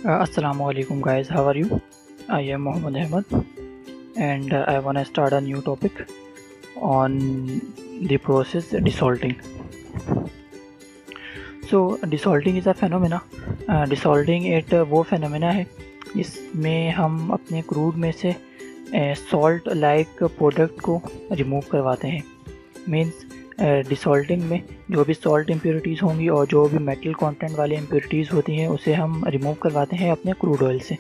Assalamu alaikum guys, how are you? I am Mohammed Ahmed and I want to start a new topic on the process desalting. So desalting is a phenomena. Desalting एक वो phenomena है जिसमें हम अपने crude में से salt like product को remove करवाते हैं। मीन्स डिसॉल्टिंग में जो भी सॉल्ट इम्प्योरिटीज़ होंगी और जो भी मेटल कंटेंट वाली इम्प्योरिटीज़ होती हैं उसे हम रिमूव करवाते हैं अपने क्रूड ऑयल से।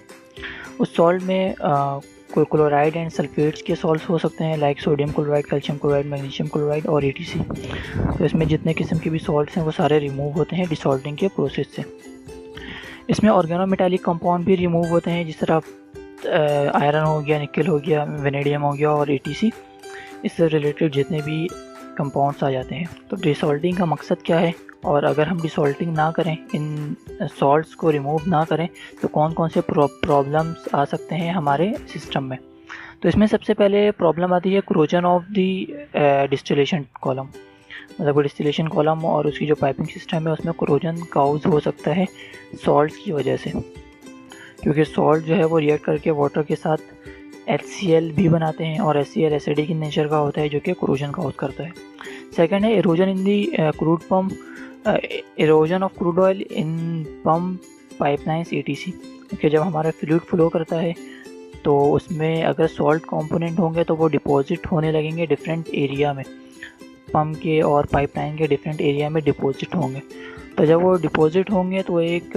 उस सॉल्ट में कोई क्लोराइड एंड सल्फेट्स के सॉल्ट्स हो सकते हैं like sodium chloride, calcium chloride, magnesium chloride और ETC। तो इसमें जितने किस्म के भी सॉल्ट्स हैं वो सारे रिमूव होते हैं डिसॉल्टिंग के प्रोसेस से। इसमें ऑर्गेनोमेटालिक कंपाउंड भी रिमूव होते हैं, जिस तरह आयरन हो गया, निकल हो गया, वेनेडियम हो गया और ETC, इससे रिलेटेड जितने भी कंपाउंड्स आ जाते हैं। तो डिसॉल्टिंग का मकसद क्या है, और अगर हम डिसॉल्टिंग ना करें, इन सॉल्ट्स को रिमूव ना करें, तो कौन कौन से प्रॉब्लम्स आ सकते हैं हमारे सिस्टम में। तो इसमें सबसे पहले प्रॉब्लम आती है corrosion of the distillation column. मतलब डिस्टिलेशन कॉलम और उसकी जो पाइपिंग सिस्टम है उसमें क्रोजन काउज हो सकता है सॉल्ट्स की वजह से, क्योंकि सॉल्ट जो है वो रिएक्ट करके वाटर के साथ HCl भी बनाते हैं और HCl एसिडिक इन नेचर का होता है जो कि क्रोजन काउज करता है। सेकंड है erosion in the crude pump, erosion of crude oil in pump pipelines ETC, क्योंकि जब हमारा फ्लूइड फ्लो करता है तो उसमें अगर सॉल्ट कंपोनेंट होंगे तो वो डिपॉजिट होने लगेंगे डिफरेंट एरिया में, पम्प के और पाइपलाइन के डिफरेंट एरिया में डिपॉजिट होंगे। तो जब वो डिपॉजिट होंगे तो एक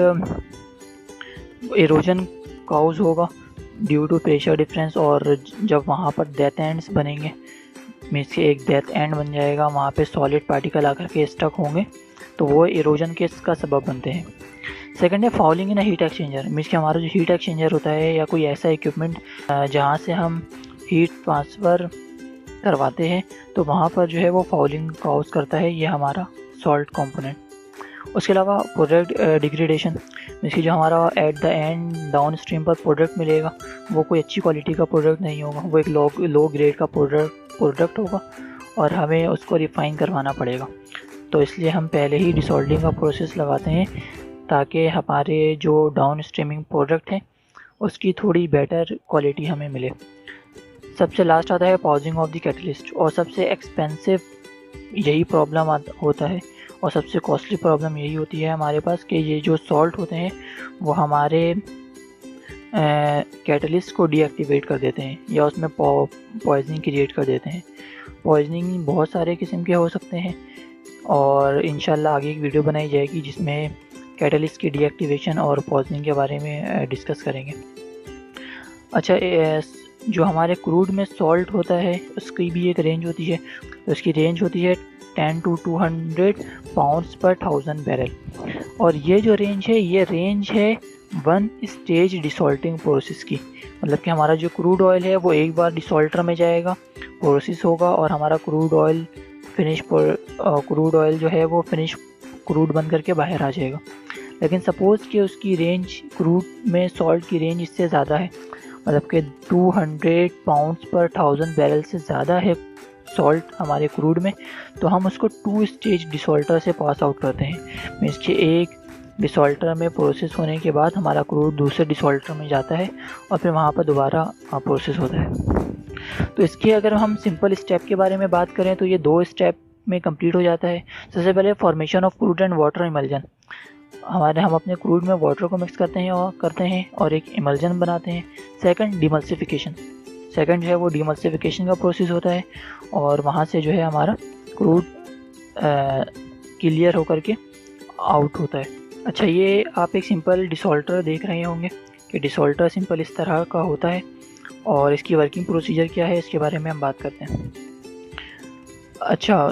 इरोजन काउज होगा ड्यू टू प्रेशर डिफरेंस, और जब वहाँ पर डेथ एंड्स बनेंगे, मीन्स कि एक डेथ एंड बन जाएगा, वहाँ पे सॉलिड पार्टिकल आकर के स्टक होंगे, तो वो इरोजन के इसका सबब बनते हैं। सेकंड है फाउलिंग इन हीट एक्सचेंजर। मीन्स कि हमारा जो हीट एक्सचेंजर होता है या कोई ऐसा इक्विपमेंट जहाँ से हम हीट ट्रांसफ़र करवाते हैं, तो वहाँ पर जो है वो फाउलिंग काउज करता है ये हमारा सॉल्ट कंपोनेंट। उसके अलावा प्रोडक्ट डिग्रेडेशन, मीन्स कि जो हमारा at the end down stream पर प्रोडक्ट मिलेगा वो कोई अच्छी क्वालिटी का प्रोडक्ट नहीं होगा, वो एक लो ग्रेड का प्रोडक्ट होगा और हमें उसको रिफ़ाइन करवाना पड़ेगा। तो इसलिए हम पहले ही डिसॉल्टिंग का प्रोसेस लगाते हैं ताकि हमारे जो डाउन स्ट्रीमिंग प्रोडक्ट हैं उसकी थोड़ी बेटर क्वालिटी हमें मिले। सबसे लास्ट आता है पॉजिंग ऑफ द कैटलिस्ट, और सबसे एक्सपेंसिव यही प्रॉब्लम होता है और सबसे कॉस्टली प्रॉब्लम यही होती है हमारे पास कि ये जो सॉल्ट होते हैं वो हमारे कैटलिस्ट को डीएक्टिवेट कर देते हैं या उसमें पॉइजनिंग क्रिएट कर देते हैं। पॉइजनिंग बहुत सारे किस्म के हो सकते हैं और इंशाल्लाह आगे एक वीडियो बनाई जाएगी जिसमें कैटलिस्ट की डीएक्टिवेशन और पॉइजनिंग के बारे में डिस्कस करेंगे। अच्छा, जो हमारे क्रूड में सॉल्ट होता है उसकी भी एक रेंज होती है, तो उसकी रेंज होती है 10 to 200 पाउंड्स पर 1000 बैरल, और ये जो रेंज है ये रेंज है 1 स्टेज डिसॉल्टिंग प्रोसेस की। मतलब कि हमारा जो क्रूड ऑयल है वो एक बार डिसॉल्टर में जाएगा, प्रोसेस होगा और हमारा क्रूड ऑयल क्रूड ऑयल जो है वो फिनिश क्रूड बन करके बाहर आ जाएगा। लेकिन सपोज़ कि उसकी रेंज क्रूड में सॉल्ट की रेंज इससे ज़्यादा है, मतलब कि 200 पाउंड्स पर 1000 बैरल से ज़्यादा है सॉल्ट हमारे क्रूड में, तो हम उसको 2 स्टेज डिसॉल्टर से पास आउट करते हैं। मीन्स कि एक डिसॉल्टर में प्रोसेस होने के बाद हमारा क्रूड दूसरे डिसॉल्टर में जाता है और फिर वहाँ पर दोबारा प्रोसेस होता है। तो इसके अगर हम सिंपल स्टेप के बारे में बात करें तो ये 2 स्टेप में कंप्लीट हो जाता है। सबसे पहले formation of crude and water emulsion. हम अपने क्रूड में वाटर को मिक्स करते हैं और एक इमल्जन बनाते हैं। सेकंड डिमल्सिफिकेशन, सेकंड जो है वो डिमल्सिफिकेशन का प्रोसेस होता है और वहाँ से जो है हमारा क्रूड क्लियर होकर के आउट होता है। अच्छा, ये आप एक सिंपल डिसॉल्टर देख रहे होंगे कि डिसॉल्टर सिंपल इस तरह का होता है और इसकी वर्किंग प्रोसीजर क्या है इसके बारे में हम बात करते हैं। अच्छा,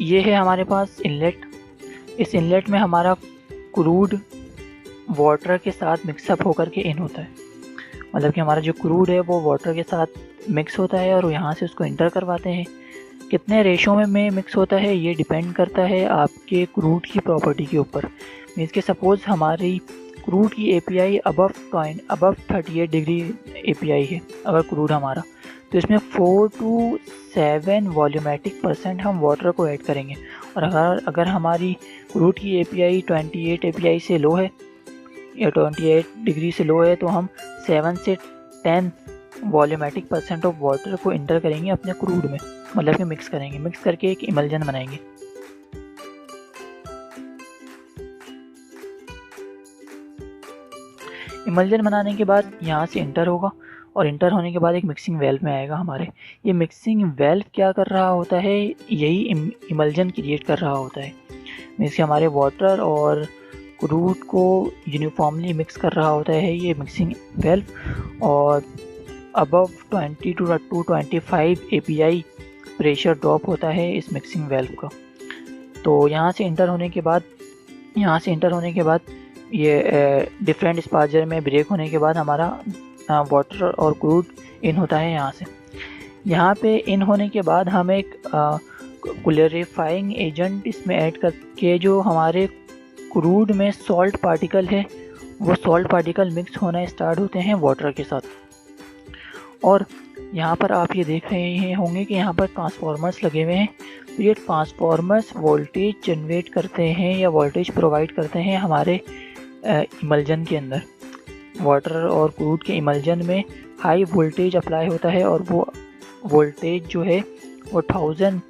ये है हमारे पास इनलेट। इस इनलेट में हमारा क्रूड वाटर के साथ मिक्सअप होकर के इन होता है, मतलब कि हमारा जो क्रूड है वो वाटर के साथ मिक्स होता है और यहाँ से उसको इंटर करवाते हैं। कितने रेशो में मिक्स होता है ये डिपेंड करता है आपके क्रूड की प्रॉपर्टी के ऊपर। मीन्स कि सपोज़ हमारी क्रूड की API अबव 38 डिग्री API है अगर क्रूड हमारा, तो इसमें 4 to 7 वॉल्यूमेटिक % हम वाटर को ऐड करेंगे। और अगर हमारी क्रूड की API 28 API से लो है या 28 डिग्री से लो है तो हम 7 से 10 वॉल्यूमेटिक % ऑफ वाटर को इंटर करेंगे अपने क्रूड में, मतलब कि मिक्स करेंगे, मिक्स करके एक इमल्जन बनाएंगे। इमल्जन बनाने के बाद यहाँ से इंटर होगा और इंटर होने के बाद एक मिक्सिंग वेल्व में आएगा हमारे। ये मिक्सिंग वेल्व क्या कर रहा होता है, यही इमल्जन क्रिएट कर रहा होता है, मीन्स कि हमारे वाटर और क्रूड को यूनिफॉर्मली मिक्स कर रहा होता है ये मिक्सिंग वेल्व। और above 20 to 25 API pressure drop होता है इस मिक्सिंग वेल्व का। तो यहाँ से इंटर होने के बाद ये डिफरेंट स्पार्जर में ब्रेक होने के बाद हमारा वाटर और क्रूड इन होता है यहाँ से। यहाँ पे इन होने के बाद हम एक क्लैरिफाइंग एजेंट इसमें ऐड करके जो हमारे क्रूड में सॉल्ट पार्टिकल है वो सॉल्ट पार्टिकल मिक्स होना स्टार्ट होते हैं वाटर के साथ। और यहाँ पर आप ये देख रहे होंगे कि यहाँ पर ट्रांसफार्मर्स लगे हुए हैं। तो ये ट्रांसफार्मर्स वोल्टेज जनरेट करते हैं या वोल्टेज प्रोवाइड करते हैं हमारे इमल्जन के अंदर। वाटर और क्रूड के इमल्जन में हाई वोल्टेज अप्लाई होता है और वो वोल्टेज जो है वो 1000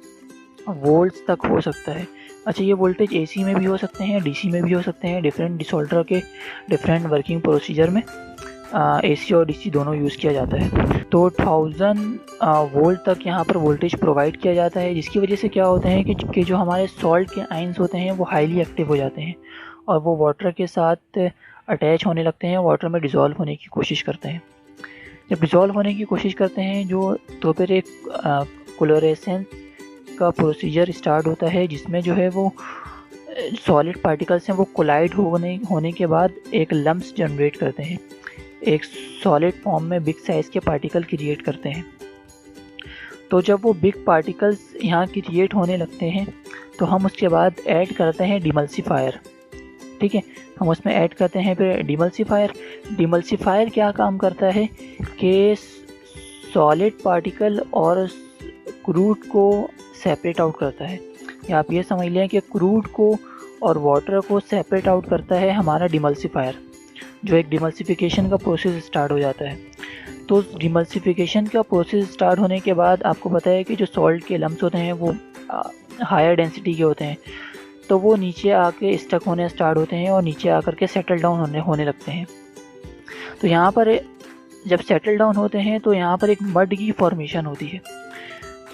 वोल्ट्स तक हो सकता है। अच्छा, ये वोल्टेज AC में भी हो सकते हैं, DC में भी हो सकते हैं। डिफरेंट डिसॉल्टर के डिफरेंट वर्किंग प्रोसीजर में AC और DC दोनों यूज़ किया जाता है। तो 1000 वोल्ट तक यहाँ पर वोल्टेज प्रोवाइड किया जाता है, जिसकी वजह से क्या होता है कि जो हमारे सॉल्ट के आयंस होते हैं वो हाईली एक्टिव हो जाते हैं और वो वाटर के साथ अटैच होने लगते हैं, वाटर में डिज़ोल्व होने की कोशिश करते हैं। जब डिज़ोल्व होने की कोशिश करते हैं तो फिर एक क्लोरेसेंस का प्रोसीजर स्टार्ट होता है, जिसमें जो है वो सॉलिड पार्टिकल्स हैं वो कोलाइड होने के बाद एक लम्प्स जनरेट करते हैं, एक सॉलिड फॉर्म में बिग साइज़ के पार्टिकल क्रिएट करते हैं। तो जब वो बिग पार्टिकल्स यहाँ क्रिएट होने लगते हैं तो हम उसके बाद ऐड करते हैं डिमल्सिफायर। ठीक है, हम उसमें ऐड करते हैं फिर डिमल्सिफायर। डिमल्सिफायर क्या काम करता है कि सॉलिड पार्टिकल और क्रूड को सेपरेट आउट करता है, या आप ये समझ लें कि क्रूड को और वाटर को सेपरेट आउट करता है हमारा डिमल्सिफायर, जो एक डिमल्सिफिकेशन का प्रोसेस स्टार्ट हो जाता है। तो डिमल्सिफिकेशन का प्रोसेस स्टार्ट होने के बाद आपको पता है कि जो सॉल्ट के लम्प्स होते हैं वो हायर डेंसिटी के होते हैं, तो वो नीचे आके स्टक होने स्टार्ट होते हैं और नीचे आकर के सेटल डाउन होने लगते हैं। तो यहाँ पर जब सेटल डाउन होते हैं तो यहाँ पर एक मड की फॉर्मेशन होती है।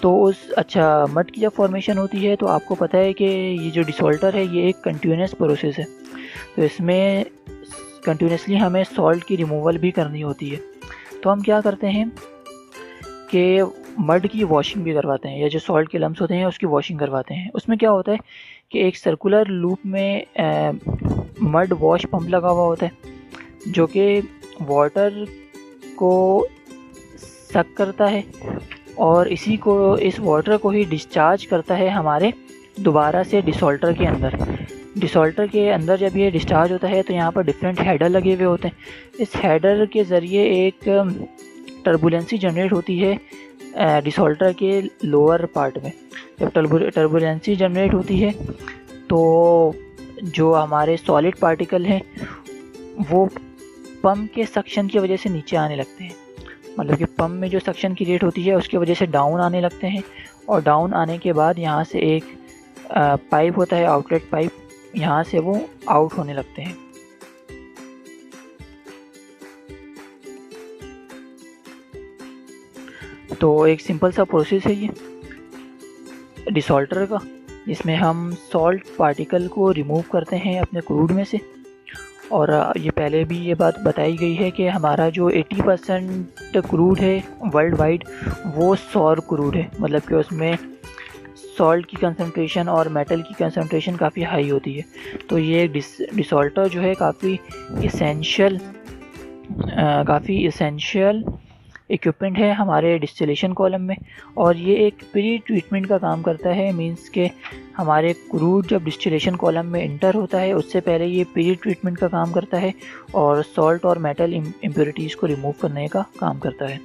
तो मड की जब फॉर्मेशन होती है तो आपको पता है कि ये जो डिसॉल्टर है ये एक कंटिन्यूस प्रोसेस है, तो इसमें कंटिन्यूसली हमें सॉल्ट की रिमूवल भी करनी होती है। तो हम क्या करते हैं कि मड की वॉशिंग भी करवाते हैं, या जो सॉल्ट के लम्प्स होते हैं उसकी वॉशिंग करवाते हैं। उसमें क्या होता है कि एक सर्कुलर लूप में मड वॉश पंप लगा हुआ होता है, जो कि वाटर को सक करता है और इस वाटर को ही डिस्चार्ज करता है हमारे दोबारा से डिसॉल्टर के अंदर। डिसॉल्टर के अंदर जब ये डिस्चार्ज होता है तो यहाँ पर डिफरेंट हेडर लगे हुए होते हैं। इस हेडर के ज़रिए एक टर्बुलेंसी जनरेट होती है डिसॉल्टर के लोअर पार्ट में। जब टर्बुलेंसी जनरेट होती है तो जो हमारे सॉलिड पार्टिकल हैं वो पंप के सक्शन की वजह से नीचे आने लगते हैं, मतलब कि पंप में जो सक्शन क्रिएट होती है उसकी वजह से डाउन आने लगते हैं, और डाउन आने के बाद यहाँ से एक पाइप होता है, आउटलेट पाइप, यहाँ से वो आउट होने लगते हैं। तो एक सिंपल सा प्रोसेस है ये डिसॉल्टर का, जिसमें हम सॉल्ट पार्टिकल को रिमूव करते हैं अपने क्रूड में से। और ये पहले भी ये बात बताई गई है कि हमारा जो 80% क्रूड है वर्ल्ड वाइड वो सौर क्रूड है, मतलब कि उसमें सॉल्ट की कंसंट्रेशन और मेटल की कंसंट्रेशन काफ़ी हाई होती है। तो ये डिसॉल्टर जो है काफ़ी इसेंशियल इक्विपमेंट है हमारे डिस्टिलेशन कॉलम में, और ये एक प्री ट्रीटमेंट का काम करता है। मींस के हमारे क्रूड जब डिस्टिलेशन कॉलम में इंटर होता है उससे पहले ये प्री ट्रीटमेंट का काम करता है और सॉल्ट और मेटल इम्प्योरिटीज़ को रिमूव करने का काम करता है।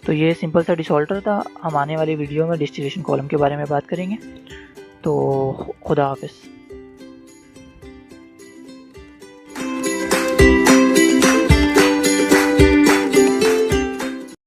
तो ये सिंपल सा डिसॉल्टर था। हम आने वाली वीडियो में डिस्टिलेशन कॉलम के बारे में बात करेंगे। तो खुदा हाफिज़।